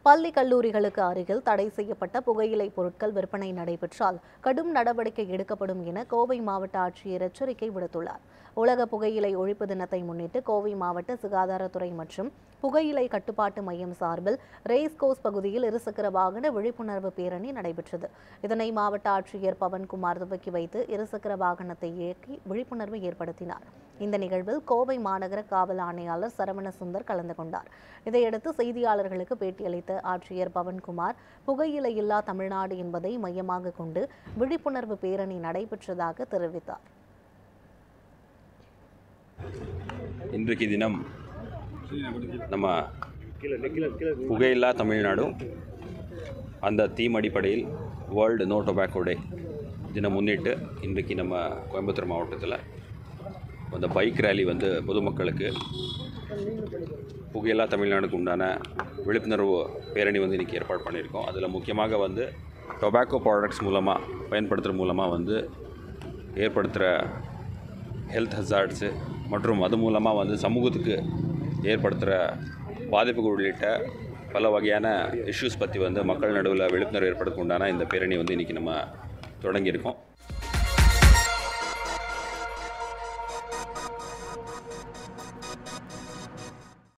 பள்ளி கல்லூரிகளுக்கு அருகில் தடை செய்யப்பட்ட புகையிலை பொருட்கள் விற்பனை நடைபெற்றால் கடும் நடவடிக்கை எடுக்கப்படும் என கோவை மாவட்ட ஆட்சியர் எச்சரிக்கை விடுத்துள்ளார். உலக புகையிலை ஒழிப்பு தினத்தை முன்னிட்டு கோவை மாவட்ட சுகாதாரத்துறை மற்றும் புகையிலை கட்டுப்பாட்டு மையம் சார்பில் ரேஸ்கோர்ஸ் பகுதியில் இருசக்கர வாகன விழிப்புணர்வு பேரணி நடைபெற்றது. இதனை மாவட்ட ஆட்சியர் பவன்குமார் துவக்கி வைத்து இருசக்கர வாகனத்தை இயக்கி விழிப்புணர்வு ஏற்படுத்தினார். இந்த நிகழ்வில் கோவை மாநகர காவல் ஆணையாளர் சரவணசுந்தர் கலந்து கொண்டார். இதையடுத்து செய்தியாளர்களுக்கு பேட்டியளித்த ஆட்சியர் பவன்குமார் புகையிலை இல்லா தமிழ்நாடு என்பதை மையமாக கொண்டு விழிப்புணர்வு பேரணி நடைபெற்றதாக தெரிவித்தார். இன்றைக்கு தினம் நம்ம புகையில்லா தமிழ்நாடு அந்த தீம் அடிப்படையில் வேர்ல்டு நோ டொபாக்கோ டே தினம் முன்னிட்டு இன்றைக்கு நம்ம கோயம்புத்தூர் மாவட்டத்தில் அந்த பைக் ரேலி பொதுமக்களுக்கு புகையில்லா தமிழ்நாடுக்கு உண்டான விழிப்புணர்வு பேரணி இன்றைக்கி ஏற்பாடு பண்ணியிருக்கோம். அதில் முக்கியமாக டொபாக்கோ ப்ராடக்ட்ஸ் மூலமாக பயன்படுத்துகிற மூலமாக ஏற்படுத்துகிற ஹெல்த் ஹசார்ட்ஸு மற்றும் அது மூலமாக சமூகத்துக்கு ஏற்படுத்துகிற பாதிப்புகள் உள்ளிட்ட பல வகையான இஷ்யூஸ் பற்றி மக்கள் நடுவில் விழிப்புணர்வு ஏற்படுத்த உண்டான இந்த பேரணி இன்றைக்கி நம்ம தொடங்கியிருக்கோம்.